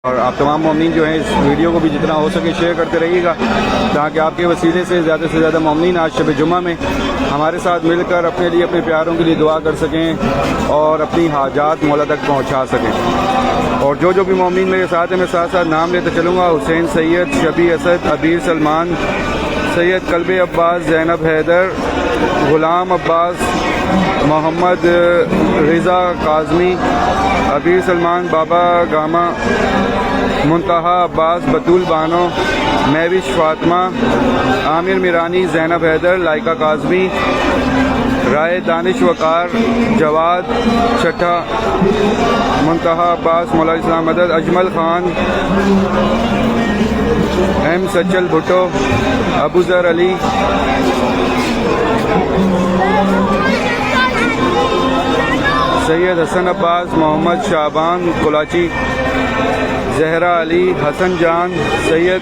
और आप तमाम मोमिन जो हैं इस वीडियो को भी जितना हो सके शेयर करते रहिएगा ताकि आपके वसीले से ज़्यादा मोमिन आज शब जुमा में हमारे साथ मिलकर अपने लिए अपने प्यारों के लिए दुआ कर सकें और अपनी हाजात मौला तक पहुंचा सकें। और जो भी मोमिन मेरे साथ हैं मैं साथ साथ नाम लेते चलूँगा। हुसैन सैयद, शबी असद, अबीर सलमान, सैयद कल्बे अब्बास, जैनब हैदर, गुलाम अब्बास, मोहम्मद रिज़ा काज़मी, अबीर सलमान, बाबा गामा, मुंतहा अब्बास, बतूल बानो, महविश फातिमा, आमिर मिरानी, जैनब हैदर, लाइका काज़मी, राय दानिश वकार, जवाद छठा, मुंतहा अब्बास, मौला इस्लाम मदद, अजमल खान, एम सचल भुट्टो, अबूजर अली, सैयद हसन अब्बास, मोहम्मद शाबान कुलाची, जहरा अली, हसन जान, सैयद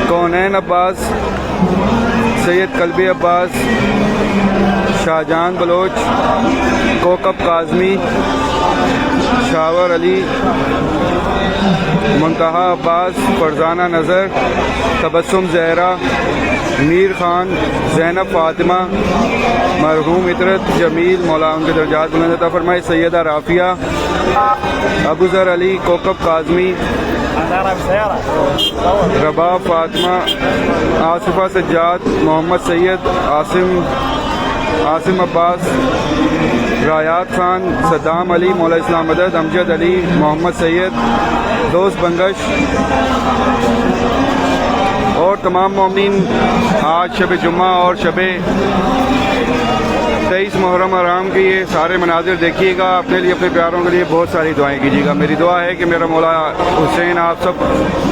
कौनैन अब्बास, सैयद कल्बी अब्बास, शाहजहान बलोच, कोकब काज़मी, शावर अली, मुंतहा अब्बास, फरजाना नज़र, तबस्सुम जहरा, मीर खान, जैनब फातिमा, मरहूम इतरत जमील, मौला उनके दर्जात बुलंद अता फरमाए, सैयदा राफिया, अबूजर अली, कोकब काज़मी, रबा फातिमा, आसिफा सज्जाद, मोहम्मद सैयद, आसिम अब्बास, रायात खान, सद्दाम अली, मौला इस्लाम मदद, अमजद अली, मोहम्मद सैयद, दोस्त बंगश और तमाम मोमिन आज शब जुम्मा और शब 23 मुहर्रम आराम के ये सारे मनाजिर देखिएगा। अपने लिए अपने प्यारों के लिए बहुत सारी दुआएं कीजिएगा। मेरी दुआ है कि मेरा मौला हुसैन आप सब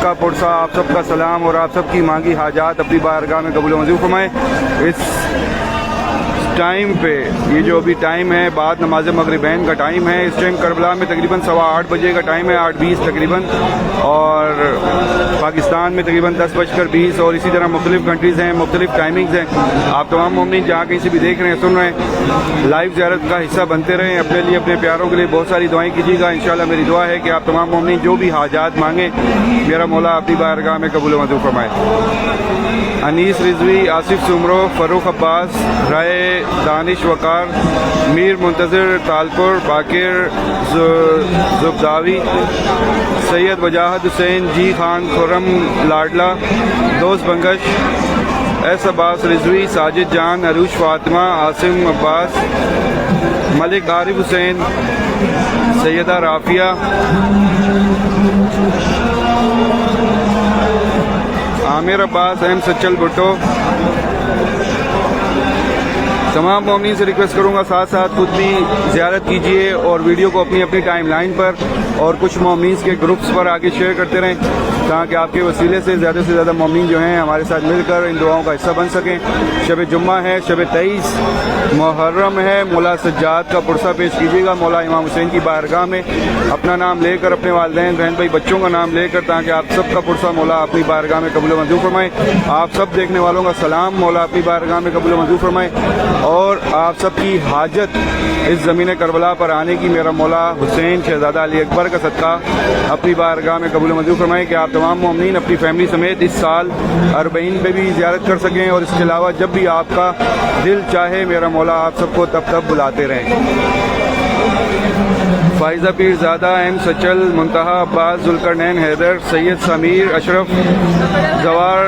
का पुरसा, आप सब का सलाम और आप सब की मांगी हाजात अपनी बारगाह में कबूल मंजूर फरमाए। इस टाइम पे ये जो अभी टाइम है बाद नमाज मगरिबैन का टाइम है, इस टाइम करबला में तकरीबन 8:15 बजे का टाइम है, 8:20 तकरीबन, और पाकिस्तान में तकरीबन 10:20 और इसी तरह मुख्तलिफ कंट्रीज़ हैं, मुख्तलिफ टाइमिंग्स हैं। आप तमाम मोमिन जहाँ कहीं से भी देख रहे हैं, सुन रहे हैं, लाइव ज़ियारत का हिस्सा बनते रहें। अपने लिए अपने प्यारों के लिए बहुत सारी दुआएं कीजिएगा। इंशाल्लाह मेरी दुआ है कि आप तमाम मोमिन जो भी हाजात मांगे मेरा मौला अपनी बारगाह में कबूल मंजूर फरमाए। अनीस रिजवी, आसिफ सुमरो, फ़रूख अब्बास, राय दानिश वकार, मीर मुंतज़िर तालपुर, बाकिर जुब्दावी, सैयद वजाहत हुसैन, जी खान, खुर्रम लाडला, दोस्त बंगश, एस अब्बास रिजवी, साजिद जान, अरूश फातिमा, आसिम अब्बास, मलिक आरिफ हुसैन, सैयदा राफिया, आमिर अब्बास, एम सचल भुट्टो। तमाम मोमिन से रिक्वेस्ट करूंगा साथ साथ खुद भी ज़ियारत कीजिए और वीडियो को अपनी अपनी टाइम लाइन पर और कुछ मोमिन के ग्रुप्स पर आगे शेयर करते रहें ताकि आपके वसीले से ज़्यादा मोमिन जो हैं हमारे साथ मिलकर इन दुआओं का हिस्सा बन सकें। शब जुम्मा है, शब 23 मुहर्रम है, मौला सज्जाद का पुरसा पेश कीजिएगा मौला इमाम हुसैन की बारगाह में, अपना नाम लेकर, अपने वालिदैन बहन भाई बच्चों का नाम लेकर, ताकि आप सब का पुरसा मौला अपनी बारगाह में कबूल मंजूर फरमाए। आप सब देखने वालों का सलाम मौला अपनी बारगाह में कबूल मंजूर फरमाए और आप सबकी हाजत इस ज़मीन करबला पर आने की मेरा मौला हुसैन शहजादा अली अकबर का सदका अपनी बारगाह में कबूल मंजूर फरमाए कि आप तमाम मोमिन अपनी फैमिली समेत इस साल अरबईन पे भी ज़ियारत कर सकें और इसके अलावा जब भी आपका दिल चाहे मेरा मौला आप सबको तब बुलाते रहें। फाइज़ा पीरज़ादा, एम सचल, मुंतहा अब्बास, जुल्करनैन हैदर, सैयद समीर अशरफ, जवार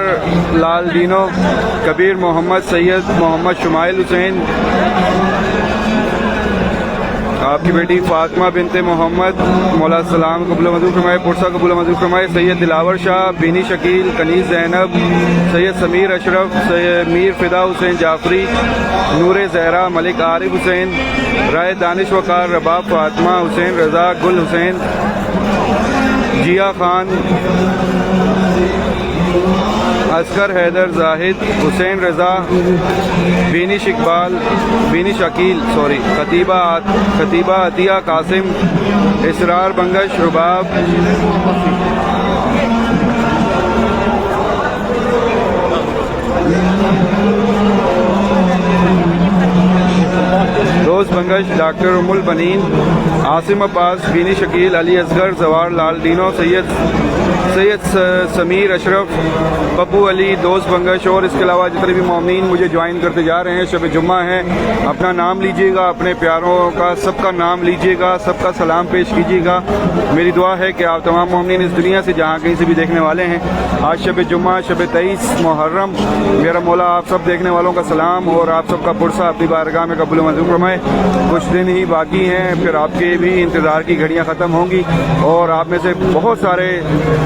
लाल दीनो, कबीर मोहम्मद, सैयद मोहम्मद शुमाइल हुसैन, आपकी बेटी फातिमा बिनते मोहम्मद, मौला सलाम कबूल मंजूर फरमाए, पुरसा कबूल मंजूर फरमाए, सैयद दिलावर शाह, बीनी शकील, कनीज़ ज़ैनब, सैयद समीर अशरफ, सैयद मीर फ़िदा हुसैन जाफरी, नूर ज़हरा, मलिक आरिफ हुसैन, राय दानिश वकार, रबाब फातिमा, हुसैन रज़ा, गुल हुसैन, जिया खान, असगर हैदर, जाहिद, हुसैन रज़ा, बीनिश इकबाल, बीनिश अकील, खतीबा अतिया कासिम, इसरार बंगश, रुबाब, दोस्त बंगश, डॉक्टर उमुल बनीन, आसिम अब्बास, बीनी शकील, अली असगर, जवार लाल डीनो, सैयद समीर अशरफ, पप्पू अली, दोस्त बंगश और इसके अलावा जितने भी मोमिन मुझे ज्वाइन करते जा रहे हैं। शब जुम्मा है, अपना नाम लीजिएगा, अपने प्यारों का सबका नाम लीजिएगा, सबका सलाम पेश कीजिएगा। मेरी दुआ है कि आप तमाम मोमिन इस दुनिया से जहाँ कहीं से भी देखने वाले हैं, आज शब जुम्मा, शब 23 मुहर्रम, मेरा मौला आप सब देखने वालों का सलाम और आप सबका पुरसा अपनी बारगाह में कबूल मंजूर फरमाए। कुछ दिन ही बाकी हैं, फिर आपके भी इंतज़ार की घड़ियाँ ख़त्म होंगी और आप में से बहुत सारे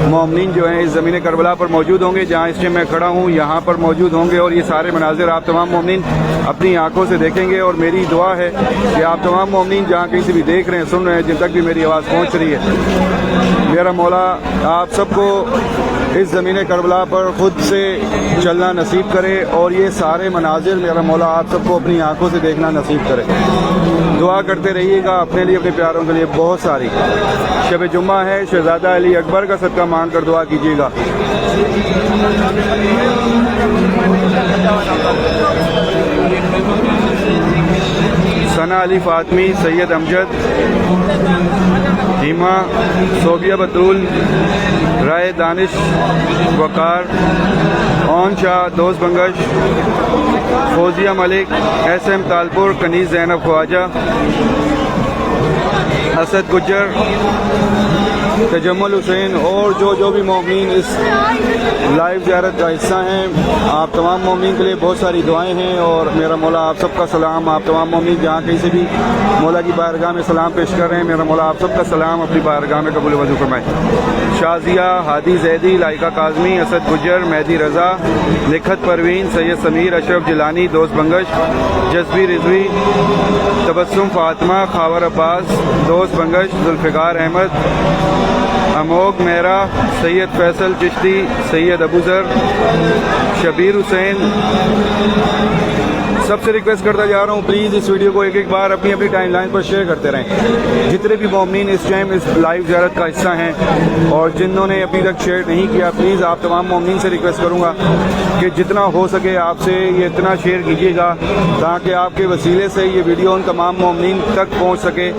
मोमिन जो हैं इस ज़मीन करबला पर मौजूद होंगे, जहाँ इस टाइम मैं खड़ा हूँ यहाँ पर मौजूद होंगे और ये सारे मनाजिर आप तमाम मोमिन अपनी आंखों से देखेंगे। और मेरी दुआ है कि आप तमाम मोमिन जहाँ कहीं से भी देख रहे हैं, सुन रहे हैं, जिन तक भी मेरी आवाज़ पहुँच रही है, मेरा मौला आप सबको इस ज़मीन करबला पर ख़ुद से चलना नसीब करे और ये सारे मनाजिर मेरा मौला आप सबको अपनी आंखों से देखना नसीब करे। दुआ करते रहिएगा अपने लिए, अपने प्यारों के लिए बहुत सारी। शब जुम्मा है, शहजादा अली अकबर का सदका मांग कर दुआ कीजिएगा। सना अली फातमी, सैयद अमजद, हिमा, सोबिया बतूल, राय दानिश वकार, ओन शाह, दोस्त बंगश, फौजिया मलिक, SM तालपुर, कनीज़ ज़ैनब ख्वाजा, असद गुज्जर, तजम्मुल हुसैन और जो भी मोमिन इस लाइव ज़ियारत का हिस्सा हैं, आप तमाम मोमिन के लिए बहुत सारी दुआएं हैं और मेरा मौला आप सबका सलाम। आप तमाम मोमिन जहाँ कहीं से भी मौला की बारगाह में सलाम पेश कर रहे हैं, मेरा मौला आप सबका सलाम अपनी बारगाह में कबूल मंजूर फरमाए। शाजिया, हादी जैदी, लाइका काज़मी, असद गुज्जर, मेहदी रज़ा, निखत परवीन, सैयद समीर अशरफ जिलानी, दोस्त बंगश, जसबी रिजवी, तबस्सुम फातिमा, खावर अब्बास, दोस्त बंगश, जुल्फ़िकार अहमद, अमोग मेहरा, सैयद फैसल चिश्ती, सैयद अबूज़र, शबीर हुसैन। सबसे रिक्वेस्ट करता जा रहा हूँ, प्लीज़ इस वीडियो को एक बार अपनी अपनी टाइमलाइन पर शेयर करते रहें। जितने भी मोमिन इस टाइम इस लाइव ज़ियारत का हिस्सा हैं और जिन्होंने अभी तक शेयर नहीं किया, प्लीज़ आप तमाम मोमिन से रिक्वेस्ट करूँगा कि जितना हो सके आपसे ये इतना शेयर कीजिएगा ताकि आपके वसीले से ये वीडियो उन तमाम मोमिन तक पहुँच सके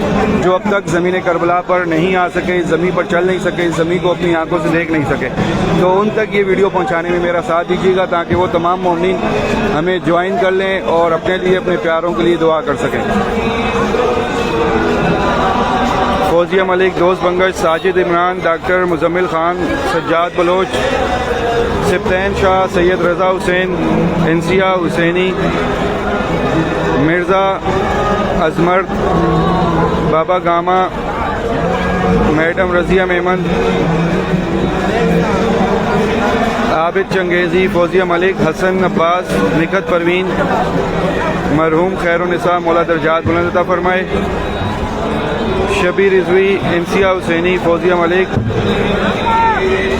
जो अब तक ज़मीन करबला पर नहीं आ सके, ज़मीन पर चल नहीं सके, ज़मीन को अपनी आंखों से देख नहीं सके। तो उन तक ये वीडियो पहुँचाने में मेरा साथ दीजिएगा ताकि वो तमाम मोमिन हमें ज्वाइन कर लें और अपने लिए, अपने प्यारों के लिए दुआ कर सकें। फौजिया मलिक, दोस्त बंगश, साजिद इमरान, डॉक्टर मुजम्मिल खान, सज्जाद बलोच, सिप्तैन शाह, सैयद रज़ा हुसैन, इंसिया हुसैनी, मिर्ज़ा अजमर, बाबा गामा, मैडम रज़िया मेमन, आबिद चंगेज़ी, फौजिया मलिक, हसन अब्बास, निखत परवीन, मरहूम खैरुन्निसा, मौला दर्जात बुलंद अता फरमाए, शबीर रिजवी, इंसिया हुसैनी, फौजिया मलिक,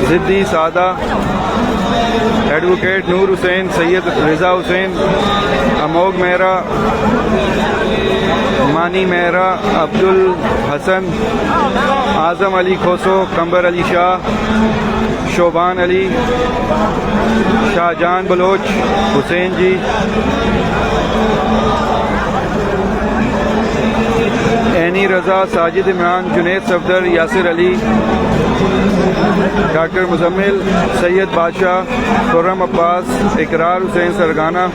ज़िद्दी सादा, एडवोकेट नूर हुसैन, सैयद रिज़ा हुसैन, अमोग मेहरा, मानी मेहरा, अब्दुल हसन, आज़म अली खोसो, कंबर अली शाह, शोबान अली, शाहजहान बलोच, हुसैन जी, एनी रज़ा, साजिद इमरान, जुनैद सफदर, यासिर अली, डॉक्टर मुजम्मिल, सैयद बादशाह, खुर्रम अब्बास, इकरार हुसैन सरगाना,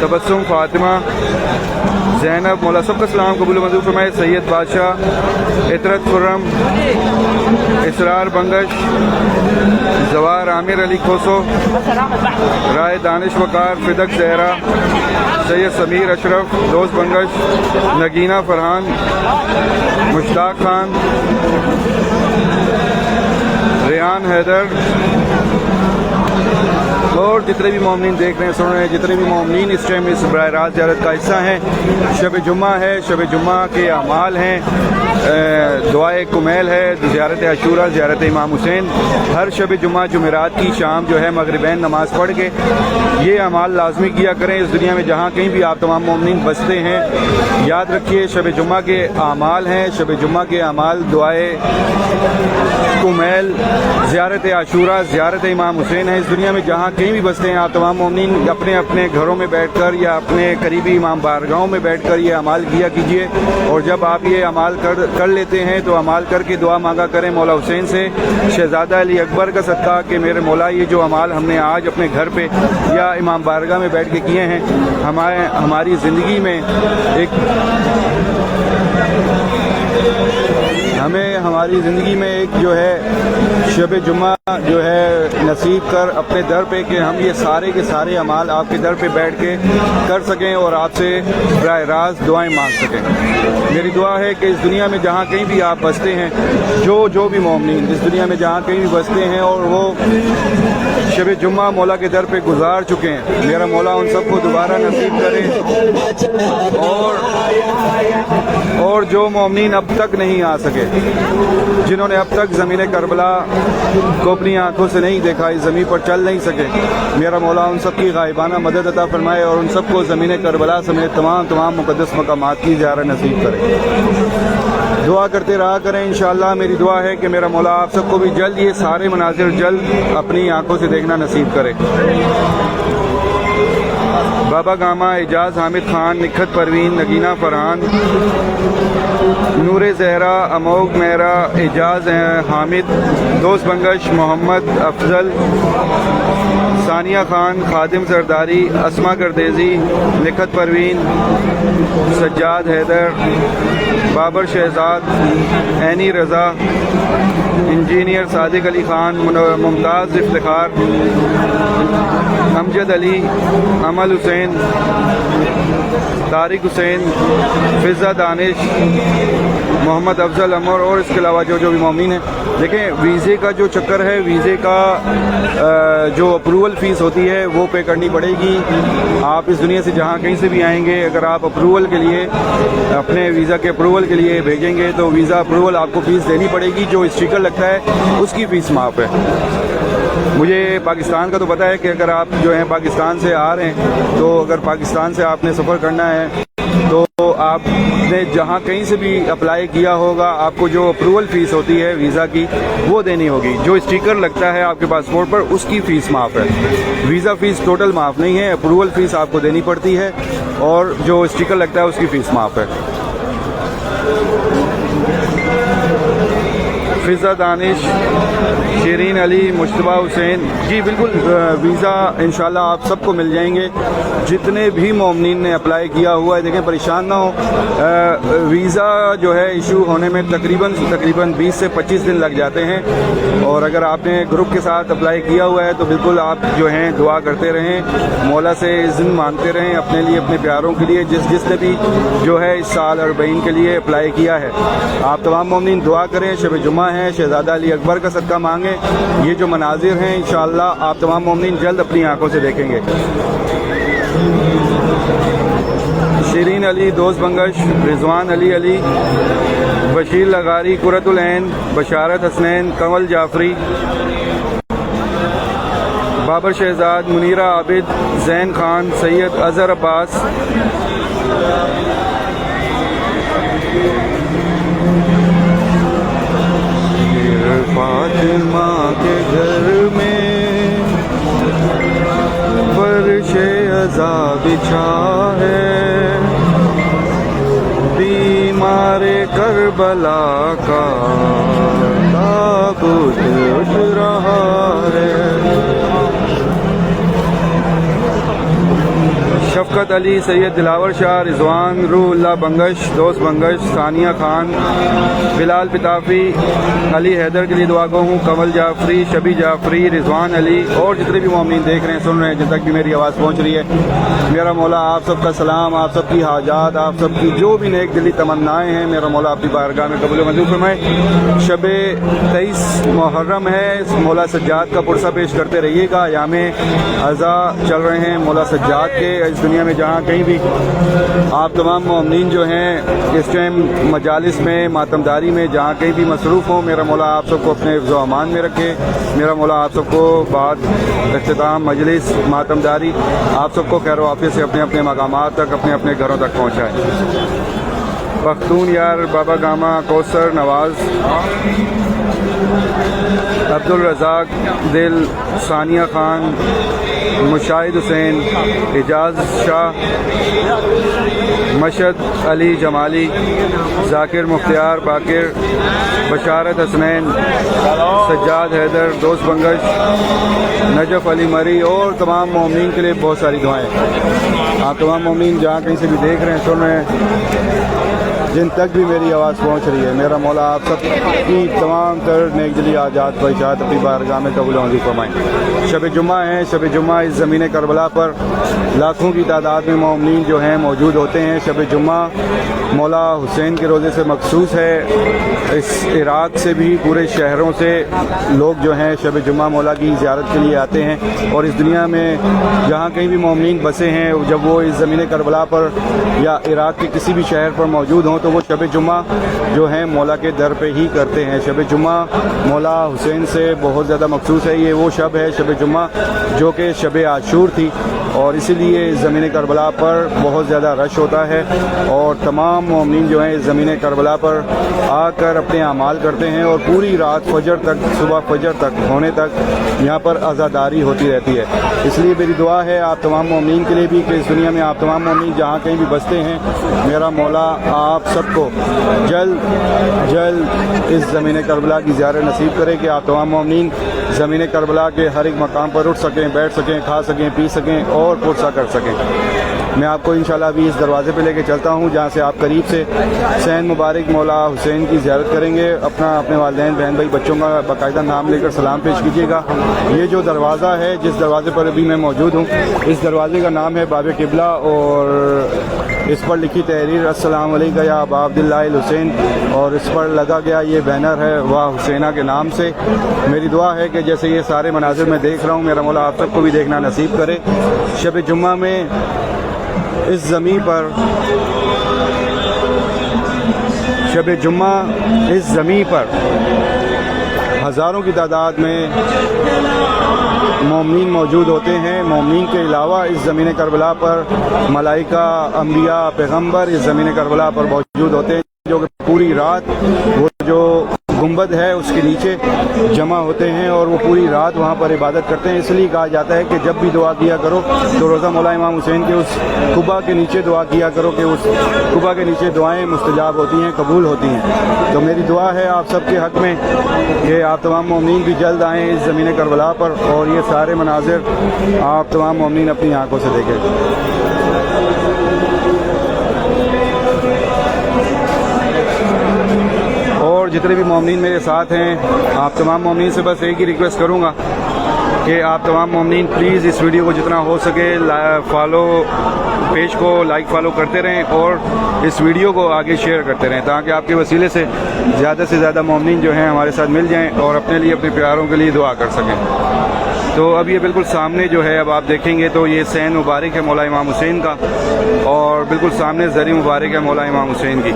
तबस्सुम फातिमा, ज़ैनब, मौला सबका सलाम कबूल मंजूर फरमाए, सैयद बादशाह, इतरत खुर्रम, इसरार बंगश, जवार आमिर अली खोसो, राय दानिश वकार, फिदक जहरा, सैयद समीर अशरफ, दोस्त बंगश, नगीना फरहान, मुश्ताक खान, रेहान हैदर और जितने भी मोमिन देख रहे हैं, सुन रहे हैं, जितने भी मोमिन इस टाइम इस बराह रास्त ज़ियारत का हिस्सा हैं, शब जुम्मा है, शब जुम्मा के अमाल हैं, दुआए कुमैल है, ज़ियारत अशूरा, ज़ियारत इमाम हुसैन, हर शब जुम्मा जुमेरात की शाम जो है मगरिबैन नमाज़ पढ़ के ये अमाल लाजमी किया करें। इस दुनिया में जहाँ कहीं भी आप तमाम मोमिन बसते हैं, याद रखिए शब जुम्मा के अमाल हैं, शब जुम्मा के अमाल दुआए कुमैल, ज़ियारत आशूरा, ज़ियारत इमाम हुसैन है। इस दुनिया में जहाँ कहीं भी बसते हैं आप तमाम मोमिनीन अपने अपने घरों में बैठकर या अपने करीबी इमाम बारगाहों में बैठकर ये अमाल किया कीजिए। और जब आप ये अमाल कर लेते हैं तो अमाल करके दुआ मांगा करें मौला हुसैन से, शहज़ादा अली अकबर का सदका, कि मेरे मौला ये जो अमाल हमने आज अपने घर पे या इमाम बारगाह में बैठ के किए हैं, हमारी ज़िंदगी में हमारी ज़िंदगी में एक जो है शब जुम्मा जो है नसीब कर अपने दर पे, कि हम ये सारे के सारे अमाल आपके दर पे बैठ के कर सकें और आपसे बराह रास्त दुआएं मांग सकें। मेरी दुआ है कि इस दुनिया में जहाँ कहीं भी आप बसते हैं, जो भी मोमिनीन इस दुनिया में जहाँ कहीं भी बसते हैं और वो शब जुम्मा मौला के दर पे गुजार चुके हैं, मेरा मौला उन सबको दोबारा नसीब करे। और जो मोमिनीन अब तक नहीं आ सके, जिन्होंने अब तक ज़मीन करबला को अपनी आंखों से नहीं देखा, इस ज़मीन पर चल नहीं सके, मेरा मौला उन सब की गायबाना मदद अता फरमाए और उन सबको ज़मीन करबला समेत तमाम मुक़द्दस मकामात की ज़ियारत नसीब करे। दुआ करते रहा करें। इंशाअल्लाह मेरी दुआ है कि मेरा मौला आप सबको भी जल्द ये सारे मनाजिर जल्द अपनी आंखों से देखना नसीब करे। बाबा गामा, एजाज हामिद खान, निखत परवीन, नगीना फरहान, नूर ज़हरा, अमोग मेहरा, एजाज हामिद, दोस्त बंगश, मोहम्मद अफजल, सानिया खान, खादिम जरदारी, अस्मा गर्देजी, निखत परवीन, सज्जाद हैदर, बाबर शहजाद, ऐनी रज़ा, इंजीनियर सादिक अली खान, मुमताज़ इफ्तिखार, अमजद अली, अमल हुसैन, तारिक हुसैन, फिज़ा दानिश, मोहम्मद अफजल अमर और इसके अलावा जो भी मोमिन हैं। देखें, वीज़े का जो चक्कर है, वीज़े का जो अप्रूवल फ़ीस होती है वो पे करनी पड़ेगी। आप इस दुनिया से जहाँ कहीं से भी आएंगे, अगर आप अप्रूवल के लिए अपने वीज़ा के अप्रूवल के लिए भेजेंगे तो वीज़ा अप्रूवल आपको फ़ीस देनी पड़ेगी। जो स्टिकर लगता है उसकी फ़ीस माफ़ है। मुझे पाकिस्तान का तो पता है कि अगर आप जो हैं पाकिस्तान से आ रहे हैं, तो अगर पाकिस्तान से आपने सफ़र करना है तो आपने जहाँ कहीं से भी अप्लाई किया होगा, आपको जो अप्रूवल फ़ीस होती है वीज़ा की वो देनी होगी। जो स्टिकर लगता है आपके पासपोर्ट पर उसकी फ़ीस माफ़ है। वीज़ा फ़ीस टोटल माफ़ नहीं है, अप्रूवल फ़ीस आपको देनी पड़ती है और जो स्टिकर लगता है उसकी फ़ीस माफ़ है। फिज़ा दानिश, शरीन अली, मुश्तबा हुसैन, जी बिल्कुल वीज़ा इंशाल्लाह आप सबको मिल जाएंगे जितने भी मोमिनीन ने अप्लाई किया हुआ है। देखें, परेशान ना हो, वीज़ा जो है इशू होने में तकरीबन 20 से 25 दिन लग जाते हैं। और अगर आपने ग्रुप के साथ अप्लाई किया हुआ है तो बिल्कुल आप जो हैं दुआ करते रहें, मौला से इज़्न मांगते रहें अपने लिए, अपने प्यारों के लिए, जिसने भी जो है इस साल अरबईन के लिए अप्लाई किया है। आप तमाम मोमिनीन दुआ करें, शब जुम्मा है, शहज़ादा अली अकबर का सदका मांगें। ये जो मनाजिर हैं इंशाअल्लाह आप तमाम मोमिनीन जल्द अपनी आंखों से देखेंगे। शरीन अली, दोस्त बंगश, रिजवान अली, बशीर लगारी, कुरतुल ऐन, बशारत हसनैन, कंवल जाफरी, बाबर शहजाद, मुनीरा आबिद, जैन खान, सैयद अजहर अब्बास, फातिमा के घर में फर्शे अज़ा बिछा है, बीमारे करबला का ताबूत उठ रहा है। शफकत अली, सैयद दिलावर शाह, रिजवान, रूहुल्लाह बंगश, दोस्त बंगश, सानिया खान, बिलाल पिताफी, अली हैदर के लिए दुआ गो हूँ, कंवल जाफरी, शबी जाफरी, रिजवान अली और जितने भी मोमिनीन देख रहे हैं, सुन रहे हैं, जिन तक भी मेरी आवाज़ पहुँच रही है, मेरा मौला आप सबका सलाम, आप सबकी हाजात, आप सबकी जो भी नेक दिली तमन्नाएँ हैं, मेरा मौला अपनी बारगाह में कबूल मंजूर फरमाए। शब 23 मुहर्रम है, मौला सज्जाद का पुरसा पेश करते रहिएगा। यामे अज़ा चल रहे हैं मौला सज्जाद के। इस दुनिया में जहाँ कहीं भी आप तमाम मोमिनीन जो हैं इस टाइम मजालिस में, मातमदारी में, जहाँ कहीं भी मसरूफ़ हों, मेरा मौला आप सबको अपने हिफ्ज़ व अमान में रखे। मेरा मौला आप सबको बाद इख्तिताम मजलिस मातमदारी आप सबको खैर वाफ़ियत से अपने अपने मकामात तक, अपने अपने घरों तक पहुँचाएँ। पख्तून यार, बाबा गामा, कौसर, नवाज़। अब्दुल रज़ाक दिल, सानिया खान, मुशाहिद हुसैन, एजाज शाह, मशद अली जमाली, जाकिर मुख्तियार बाकिर, बशारत हसनैन, सज्जाद हैदर, दोस्त बंगश, नजफ अली मरी और तमाम मोमिन के लिए बहुत सारी दुआएं। आप तमाम मोमिन जहाँ कहीं से भी देख रहे हैं, सुन रहे हैं, जिन तक भी मेरी आवाज़ पहुँच रही है, मेरा मौला आप सब की तमाम तर नेक दिली आजाद ख्वाहिशात अपनी बारगाह में कबूल मंजूर फरमाएं। शब जुम्मा है, शब जुम्मा इस ज़मीन करबला पर लाखों की तादाद में मोमिन जो हैं मौजूद होते हैं। शब जुम्मा मौला हुसैन के रोज़े से मखसूस है। इस इराक़ से भी पूरे शहरों से लोग जो हैं शब जुम्मा मौला की ज़ियारत के लिए आते हैं और इस दुनिया में जहाँ कहीं भी मोमिन बसे हैं, जब वो इस ज़मीन करबला पर या इराक़ के किसी भी शहर पर मौजूद हों तो वो शब जुम्मा जो है मौला के दर पे ही करते हैं। शब जुम्मा मौला हुसैन से बहुत ज़्यादा मखसूस है। ये वो शब है शब जुम्मा जो कि शब आशूर थी और इसीलिए इस ज़मीन करबला पर बहुत ज़्यादा रश होता है और तमाम मोमिन जो हैं इस ज़मीन करबला पर आकर अपने अमाल करते हैं और पूरी रात फजर तक, सुबह फजर तक होने तक यहाँ पर आज़ादारी होती रहती है। इसलिए मेरी दुआ है आप तमाम मोमिन के लिए भी कि इस दुनिया में आप तमाम मोमिन जहाँ कहीं भी बसते हैं, मेरा मौला आप सबको जल्द जल्द इस ज़मीन करबला की ज़ियारत नसीब करे कि आप तमाम मोमिन ज़मीन करबला के हर एक मकाम पर उठ सकें, बैठ सकें, खा सकें, पी सकें और पुरसा कर सकें। मैं आपको इंशाल्लाह अभी इस दरवाज़े पे लेके चलता हूँ जहाँ से आप करीब से सैन मुबारक मौला हुसैन की ज़ियारत करेंगे। अपने वालिदैन, बहन भाई, बच्चों का बाकायदा नाम लेकर सलाम पेश कीजिएगा। ये जो दरवाज़ा है, जिस दरवाज़े पर अभी मैं मौजूद हूँ, इस दरवाज़े का नाम है बाब किबला और इस पर लिखी तहरीर अस्सलाम अलैका या अबा अब्दुल्लाह हुसैन और इस पर लगा गया ये बैनर है वाह हुसैना के नाम से। मेरी दुआ है कि जैसे ये सारे मनाजिर मैं देख रहा हूँ, मेरा मौला आप सबको भी देखना नसीब करे। शब जुम्मा में इस ज़मीन पर, शब जुम्मा इस ज़मीन पर हज़ारों की तादाद में मोमिन मौजूद होते हैं। मोमिन के अलावा इस ज़मीन करबला पर मलाइका, अम्बिया, पैगम्बर इस ज़मीन करबला पर मौजूद होते हैं जो कि पूरी रात वो जो गुंबद है उसके नीचे जमा होते हैं और वो पूरी रात वहाँ पर इबादत करते हैं। इसलिए कहा जाता है कि जब भी दुआ किया करो तो रोज़ा मौला इमाम हुसैन के उस कुबा के नीचे दुआ किया करो कि उस कुबा के नीचे दुआएं मुस्तजाब होती हैं, कबूल होती हैं। तो मेरी दुआ है आप सबके हक़ में कि आप तमाम मोमिन भी जल्द आएँ इस ज़मीन करबला पर और ये सारे मनाजिर आप तमाम मोमिन अपनी आँखों से देखें। और जितने भी मोमिन मेरे साथ हैं, आप तमाम मोमिन से बस एक ही रिक्वेस्ट करूँगा कि आप तमाम मोमिन प्लीज़ इस वीडियो को जितना हो सके फॉलो, पेज को लाइक फॉलो करते रहें और इस वीडियो को आगे शेयर करते रहें ताकि आपके वसीले से ज़्यादा मोमिन जो हैं हमारे साथ मिल जाएं और अपने लिए, अपने प्यारों के लिए दुआ कर सकें। तो अब ये बिल्कुल सामने जो है, अब आप देखेंगे तो ये सैन मुबारक है मौला इमाम हुसैन का और बिल्कुल सामने ज़री मुबारक है मौला इमाम हुसैन की।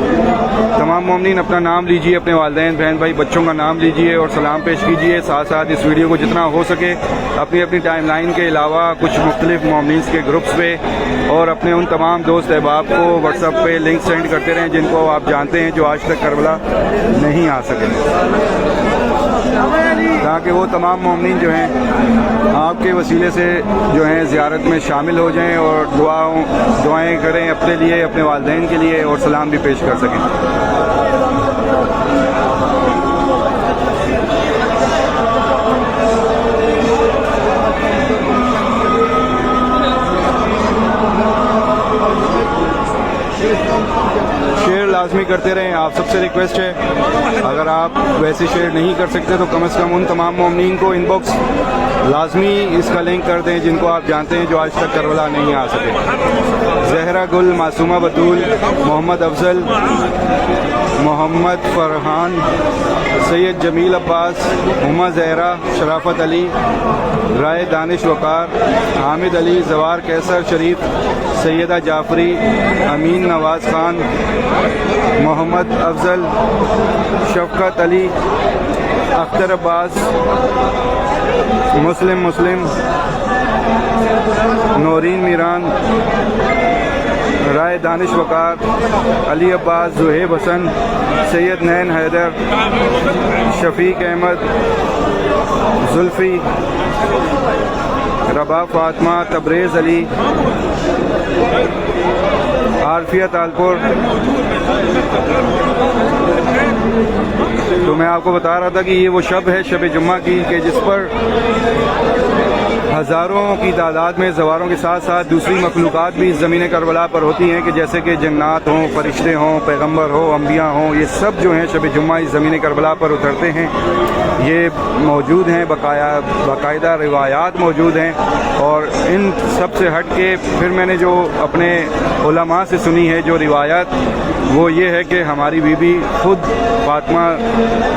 तमाम मोमिन अपना नाम लीजिए, अपने वालिदैन, बहन भाई, बच्चों का नाम लीजिए और सलाम पेश कीजिए। साथ साथ इस वीडियो को जितना हो सके अपनी अपनी टाइमलाइन के अलावा कुछ मुख्तलिफ मोमिन के ग्रुप्स पे और अपने उन तमाम दोस्त अहबाब को व्हाट्सएप पे लिंक सेंड करते रहें जिनको आप जानते हैं जो आज तक करबला नहीं आ सके, ताकि वो तमाम मोमिन जो हैं आपके वसीले से जो हैं ज़ियारत में शामिल हो जाएं और दुआएं करें अपने लिए, अपने वालिदैन के लिए और सलाम भी पेश कर सकें। शेयर लाजमी करते रहें, आप सबसे रिक्वेस्ट है। अगर आप वैसे शेयर नहीं कर सकते तो कम से कम उन तमाम मोमिन को इनबॉक्स लाजमी इसका लिंक कर दें जिनको आप जानते हैं जो आज तक करबला नहीं आ सके। जहरा गुल, मासूमा बतूल, मोहम्मद अफजल, मोहम्मद फरहान, सैयद जमील अब्बास, हुमा जहरा, शराफत अली, राय दानिश वकार, हामिद अली, जवार कैसर शरीफ, सैयदा जाफरी, अमीन नवाज़ खान, मोहम्मद अफजल, शफकत अली, अख्तर अब्बास, मुस्लिम, नौरीन मीरान, राय दानिश वकार, अली अब्बास, जुहेब हसन, सैयद नैन हैदर, शफीक अहमद, जुल्फ़ी, रबा फातिमा, तबरेज़ अली, आरफिया तालपुर। तो मैं आपको बता रहा था कि ये वो शब है, शब जुम्मा की, कि जिस पर हज़ारों की तादाद में ज़वारों के साथ साथ दूसरी मखलूक़ात भी इस ज़मीन करबला पर होती हैं, कि जैसे कि जन्नात हों, फरिश्ते हों, पैगम्बर हो, अम्बिया हों, ये सब जो हैं शब जुम्मा इस ज़मीन करबला पर उतरते हैं। ये मौजूद हैं, बाकायदा रिवायात मौजूद हैं। और इन सब से हट के फिर मैंने जो अपने उलमा से सुनी है जो रिवायत, वो ये है कि हमारी बीबी खुद फातिमा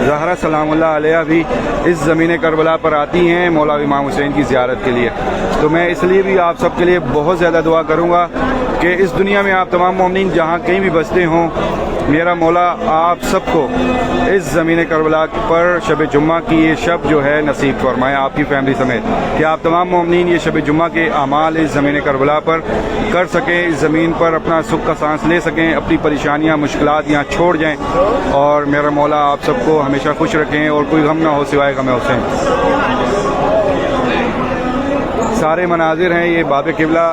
ज़हरा सलामुल्लाह अलैहा भी इस ज़मीन करबला पर आती हैं मौला इमाम हुसैन की ज़ियारत के लिए। तो मैं इसलिए भी आप सब के लिए बहुत ज़्यादा दुआ करूँगा कि इस दुनिया में आप तमाम मोमिनीन जहाँ कहीं भी बसते हों, मेरा मौला आप सबको इस ज़मीन करबला पर शब जुम्मा की ये शब जो है नसीब फरमाए, आपकी फैमिली समेत, कि आप तमाम मोमिनीन ये शब जुम्मा के अमाल इस ज़मीन करबला पर कर सकें, इस ज़मीन पर अपना सुख का सांस ले सकें, अपनी परेशानियाँ मुश्किलात यहाँ छोड़ जाएँ, और मेरा मौला आप सबको हमेशा खुश रखें और कोई गम ना हो सिवाय गम हुसैन। सारे मनाजिर हैं, ये बाब किबला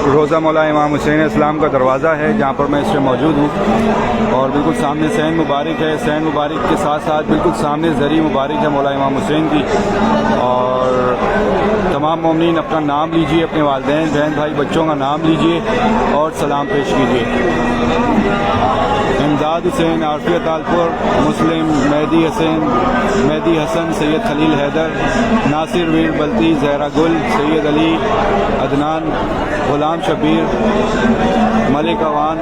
रोज़ा मौला इमाम हुसैन इस्लाम का दरवाज़ा है जहाँ पर मैं इस पर मौजूद हूँ। और बिल्कुल सामने सैन मुबारक है, सैन मुबारक के साथ साथ बिल्कुल सामने ज़री मुबारक है मौला इमाम हुसैन की। और तमाम मोमिनीन अपना नाम लीजिए, अपने वालिदैन, बहन भाई, बच्चों का नाम लीजिए और सलाम पेश कीजिए। इमदाद हुसैन, आरफिया तालपुर, मुस्लिम, मेहदी हसन, सैयद खलील हैदर, नासिर वीर बल्ती, जहरा गुल, सैयद अली, अदनान, गुलाम शबीर, मलिक अवान,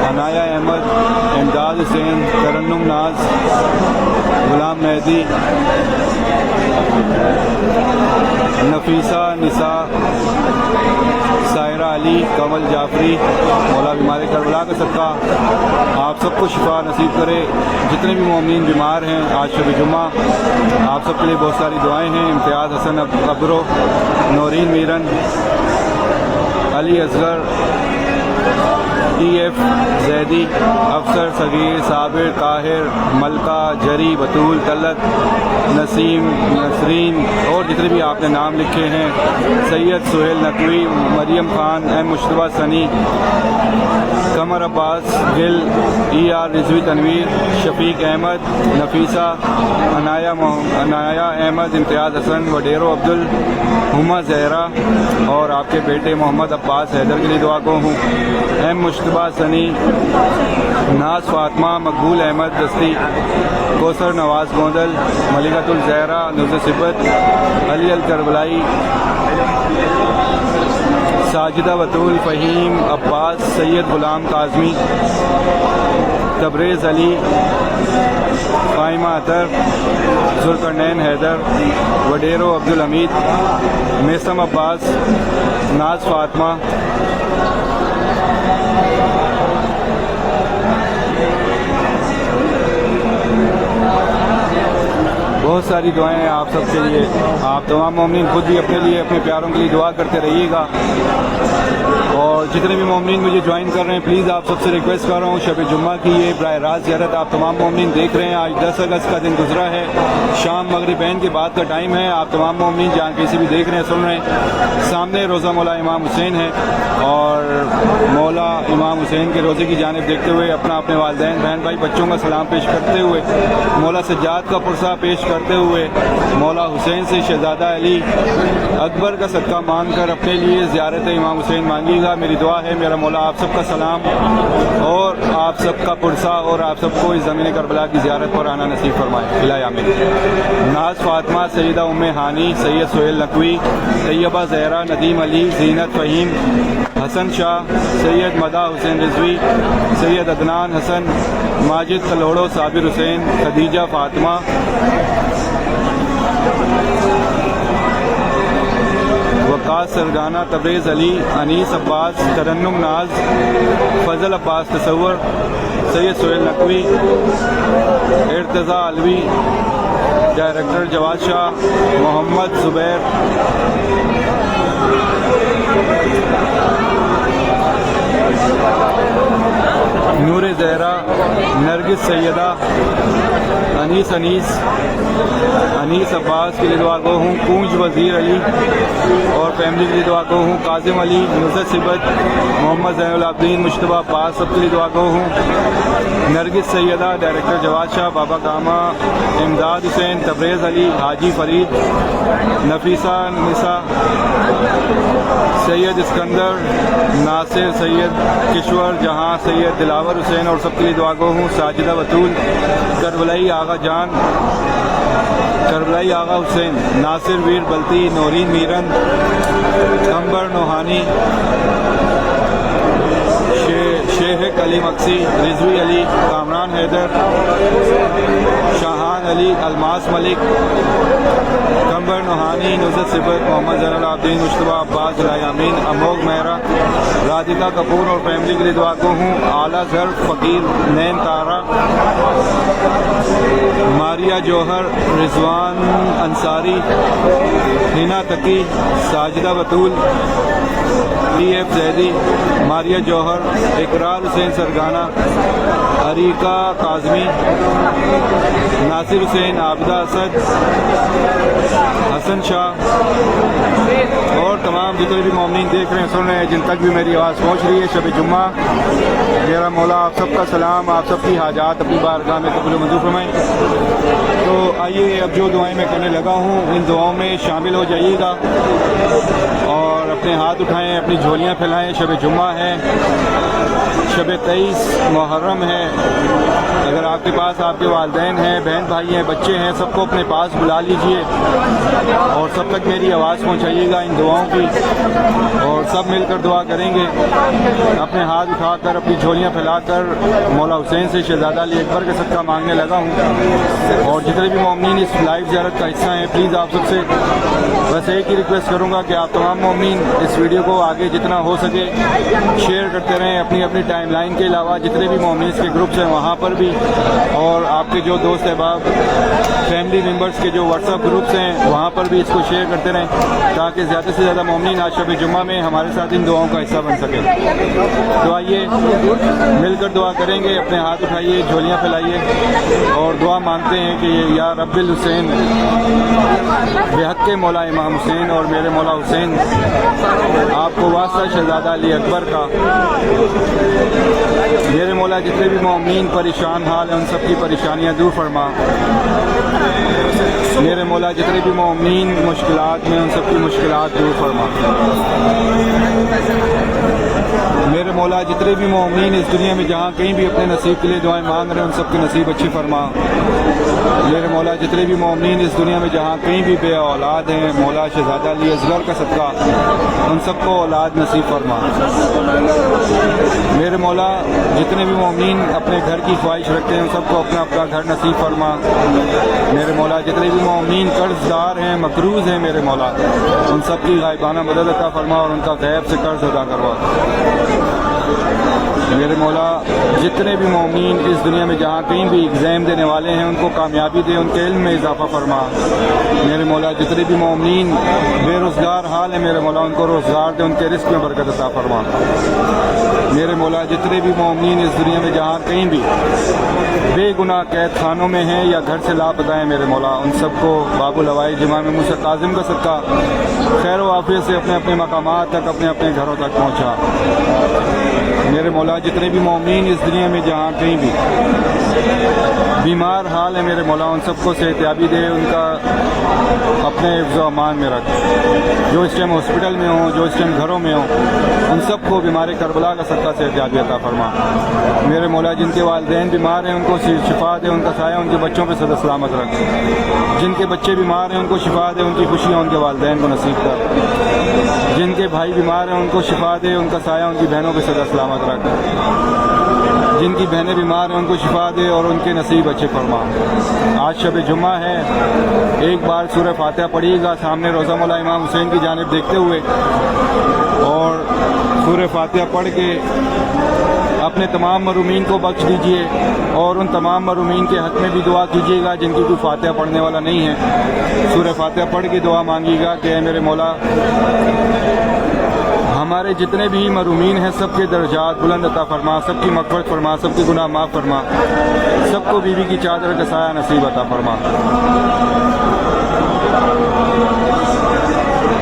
अनाया अहमद, इमदाद हुसैन, तरन्नुम नाज, गुलाम मेहदी, नफीसा निसा, सायरा अली, कमल जाफरी। मौला बीमार करबला का सदका आप सबको शिफा नसीब करे। जितने भी मोमिनीन बीमार हैं, आज शब जुम्मा आप सबके लिए बहुत सारी दुआएं हैं। इम्तियाज़ हसन अब्रो, नौरीन मीरन, अली असगर, EF जैदी, अफसर सगीर, साबिर, ताहिर, मलका, जरी, बतूल, तलत, नसीम, नसरीन और जितने भी आपने नाम लिखे हैं, सैयद सुहेल नकवी, मरियम खान, एम मुश्तबा सनी, कमर अब्बास गिल, ER रिजवी तनवीर, शफीक अहमद, नफीसा, अनाया अहमद, इम्तियाज़ हसन, वडेरो अब्दुल, हुमा जहरा और आपके बेटे मोहम्मद अब्बास हैदर के लिए दुआ को हूँ। एम मुश्तबा सनी, नाज फातिमा, मकबूल अहमद दस्ती, कौसर नवाज गोंदल, मलिकातुल जहरा, नुज़ सिबत, अली अल करबलाई, साजिदा बतूल, फ़हीम अब्बास, सैयद गुलाम काज़मी, तबरेज़ अली, फ़ाहिमा अतर, ज़ुल्क़रनैन हैदर, वडेरो अब्दुल हमीद, मेसम अब्बास, नाज फातिमा, बहुत सारी दुआएं हैं आप सबके लिए। आप तमाम मोमिनीन खुद भी अपने लिए, अपने प्यारों के लिए दुआ करते रहिएगा। और जितने भी मोमिनीन मुझे ज्वाइन कर रहे हैं, प्लीज़ आप सबसे रिक्वेस्ट कर रहा हूँ, शब जुम्मा की ये बराह रास्त ज़ियारत आप तमाम मोमिनीन देख रहे हैं। आज 10 अगस्त का दिन गुजरा है, शाम मगरिबैन के बाद का टाइम है। आप तमाम मोमिनीन जहाँ किसी भी देख रहे हैं, सुन रहे हैं, सामने रोज़ा मौला इमाम हुसैन है और मौला इमाम हुसैन के रोज़े की जानिब देखते हुए अपना अपने वालिदैन, बहन भाई, बच्चों का सलाम पेश करते हुए, मौला सज्जाद का पुरसा पेश करते हुए, मौला हुसैन से शहजादा अली अकबर का सदका मांग कर अपने लिए ज़ियारत इमाम हुसैन मांगिएगा। मेरी दुआ है मेरा मौला आप सबका सलाम और आप सबका पुरसा और आप सबको इस ज़मीन करबला की ज़ियारत पर आना नसीब फरमाए। इलाही आमीन। नाज फातिमा, सैयदा उम्मे हानी, सैयद सुहेल नकवी, तैयबा जहरा, नदीम अली, जीनत फ़हीम, हसन शाह, सैयद मदा हुसैन रिजवी, सैयद अदनान हसन, माजिद कलोड़ो, साबिर हुसैन, खदीजा फातिमा, वकास सरगाना, तबरेज़ अली, अनीस अब्बास, तरन्नुम नाज, फजल अब्बास तसव्वुर, सैयद सुहेल नकवी, इर्तज़ा अलवी, डायरेक्टर जवाद शाह, मोहम्मद ज़ुबैर, नूर ज़हरा, नरगिस सैयदा, अनीस अब्बास के लिए दुआ गो हूँ। पूंछ वज़ीर अली और फैमिली के लिए दुआ गो हूँ। कासिम अली, नुसरत सिबत, मोहम्मद ज़ैनुल आबिदीन, मुश्तबा अब्बास, सब के लिए दुआ गो हूँ। नरगिस सैयदा, डायरेक्टर जवाद शाह, बाबा कामा, इमदाद हुसैन, तबरेज़ अली, हाजी फरीद, नफीसा निसा, सैयद इस्कंदर, नासिर, सैयद किश्वर जहाँ, सैयद दिलावर हुसैन और सबके लिए दुआ गो हूँ। साजिदा बतूल, करबलाई आगा जान, करबलाई आगा हुसैन, नासिर वीर बल्ती, नौरीन मीरन, अंबर नोहानी, शेख अली मक्सी, रिजवी अली, कामरान हैदर, शाहान अली, अलमास मलिक, कंबर नोहानी, नुसरत सिबत, मोहम्मद ज़ैनुल आबिदीन, मुश्तबा अब्बास, यामीन, अमोग मेहरा, राधिका कपूर और फैमिली के लिए दुआ को हूँ। आला ज़र, फ़कीर, नैन तारा, मारिया जौहर, रिजवान अंसारी, हिना तकी, साजिदा बतूल, TF जैदी, मारिया जौहर, इकरार हुसैन सरगाना, अरीका काज़मी, नासिर हुसैन, आबिदा असद, हसन शाह और तमाम जितने भी मोमिनीन देख रहे हैं, सुन रहे हैं, जिन तक भी मेरी आवाज़ पहुँच रही है, शब जुम्मा, मेरा मौला आप सबका सलाम, आप सबकी हाजात अपनी बारगाह में कबूल मंजूर फरमाएं। तो आइए अब जो दुआएं मैं करने लगा हूँ, इन दुआओं में शामिल हो जाइएगा और अपने हाथ उठाएं, अपनी झोलियाँ फैलाएं। शब जुम्मा है, शब 23 मुहर्रम है। अगर आपके पास आपके वालिदैन हैं, बहन भाई हैं, बच्चे हैं, सबको अपने पास बुला लीजिए और सब तक मेरी आवाज़ पहुंचाइएगा इन दुआओं की, और सब मिलकर दुआ करेंगे। अपने हाथ उठाकर, अपनी झोलियां फैलाकर मौला हुसैन से शहजादा अली अकबर का सदका मांगने लगा हूं। और जितने भी मोमिनीन इस लाइव ज़ियारत का हिस्सा हैं, प्लीज़ आप सबसे बस एक ही रिक्वेस्ट करूँगा कि आप तमाम मोमिनीन इस वीडियो को आगे जितना हो सके शेयर करते रहें, अपनी अपनी टाइमलाइन के अलावा जितने भी मोमिनीन के ग्रुप्स हैं वहाँ पर भी, और आपके जो दोस्त अहबाब, फैमिली मेम्बर्स के जो व्हाट्सएप ग्रुप्स हैं वहाँ पर भी इसको शेयर करते रहें, ताकि ज़्यादा से ज़्यादा मोमिनीन आज शब जुम्मा में हमारे साथ इन दुआओं का हिस्सा बन सके। तो आइए मिलकर दुआ करेंगे। अपने हाथ उठाइए, झोलियाँ फैलाइए और दुआ मांगते हैं कि या रब्बिल हुसैन, बेहक के मौला इमाम हुसैन और मेरे मौला हुसैन, आपको वास्ता शहजादा अली अकबर का, मेरे मौला जितने भी मोमिनीन परेशान हाल हैं उन सब की परेशानियाँ दूर फरमा। मेरे मौला जितने भी मोमिनीन मुश्किलात में उन सब की मुश्किलात दूर फरमा। मेरे मौला जितने भी मोमिनीन इस दुनिया में जहाँ कहीं भी अपने नसीब के लिए दुआएं मांग रहे हैं उन सब की नसीब अच्छी फरमा। मेरे मौला जितने भी मोमिनीन इस दुनिया में जहाँ कहीं भी बे औलाद हैं, मौला शहजादा अली असगर का सदका उन सबको औलाद नसीब फरमा। मेरे मौला जितने भी मोमिनीन अपने घर की ख्वाहिश रखते हैं उन सबको अपना अपना घर नसीब फरमा। मेरे मौला जितने भी मोमिनीन कर्जदार हैं, मकरूज हैं, मेरे मौला उन सब की गायबाना मदद अता फरमा और उनका गैब से कर्ज अदा करवा। मेरे मौला जितने भी मोमिनीन इस दुनिया में जहाँ कहीं भी एग्ज़ाम देने वाले हैं उनको कामयाबी दे, उनके इल्म में इजाफा फरमा। मेरे मौला जितने भी मोमिनीन बेरोज़गार हाल है, मेरे मौला उनको रोज़गार दे, उनके रिस्क में बरकत अता फरमा। मेरे मौला जितने भी मोमिनीन इस दुनिया में जहाँ कहीं भी बेगुनाह कैद खानों में हैं या घर से लापता हैं, मेरे मौला उन सबको बाबुल हवाई इमाम मूसा काज़िम का सदका खैर व आफियत से अपने अपने मकामात तक, अपने अपने घरों तक पहुँचा। मेरे मौला जितने भी मोमिनीन इस दुनिया में जहाँ कहीं भी बीमार हाल है, मेरे मौला उन सबको सेहतियाबी दे, उनका अपने हिफ्ज़ अमान में रख। जो इस टाइम हॉस्पिटल में हों, जो इस टाइम घरों में हों, उन सबको बीमार करबला का सदका सेहतियाबी अता फरमा। मेरे मौला जिनके वालिदैन बीमार हैं उनको शिफा दे, उनका साया उनके बच्चों पर सदा सलामत रख। जिनके बच्चे बीमार हैं उनको शिफा दे, उनकी खुशियाँ उनके वालिदैन को नसीब कर। जिनके भाई बीमार हैं उनको शिफा दे, उनका साया उनकी बहनों पर सदा सलामत रख। जिनकी बहनें बीमार हैं उनको शिफा दे और उनके नसीब अच्छे फरमा। आज शब जुम्मा है, एक बार सूरह फातिहा पढ़िएगा सामने रोज़ा मौला इमाम हुसैन की जानिब देखते हुए, और सूरह फातिहा पढ़ के अपने तमाम मरूमीन को बख्श दीजिए और उन तमाम मरूमीन के हक़ में भी दुआ कीजिएगा जिनकी कोई फातिहा पढ़ने वाला नहीं है। सूरह फातिहा पढ़ के दुआ मांगिएगा कि मेरे मौला हम हमारे जितने भी मरूमीन हैं सबके दर्जात बुलंद अता फरमा, सबकी मग़फ़िरत फरमा, सबके गुनाह माफ़ फरमा, सबको बीवी की चादर का साया नसीब अता फरमा।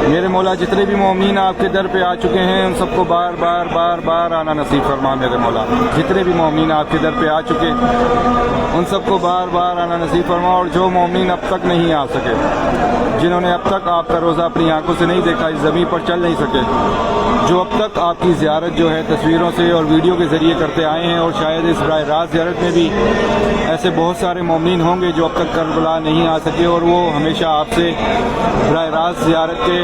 मेरे मौला जितने भी मोमिन आपके दर पे आ चुके हैं उन सबको बार बार बार बार आना नसीब फरमा। मेरे मौला जितने भी मोमिन आपके दर पे आ चुके उन सबको बार बार आना नसीब फरमा, और जो मोमिन अब तक नहीं आ सके, जिन्होंने अब तक आपका रोज़ा अपनी आंखों से नहीं देखा, इस ज़मीन पर चल नहीं सके, जो अब तक आपकी ज़ियारत जो है तस्वीरों से और वीडियो के ज़रिए करते आए हैं, और शायद इस बराह रास्त ज़ियारत में भी ऐसे बहुत सारे मोमिन होंगे जो अब तक करबला नहीं आ सके, और वो हमेशा आपसे बराह रास्त ज़ियारत के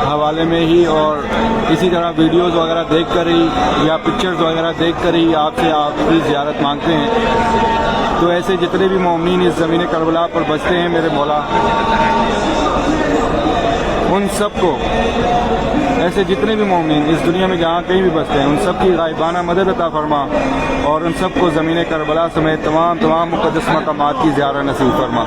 हवाले में ही और इसी तरह वीडियोज़ वगैरह देख कर ही या पिक्चर्स वगैरह देख कर ही आपसे आपकी ज़ियारत मांगते हैं। तो ऐसे जितने भी मोमिन इस ज़मीन करबला पर बसते हैं मेरे मौला, उन सब को, ऐसे जितने भी मोमिन इस दुनिया में जहाँ कहीं भी बसते हैं, उन सब की गायबाना मदद अता फरमा, और उन सब को ज़मीन करबला समेत तमाम मुक़द्दस मकामात की ज़ियारत नसीब फरमा।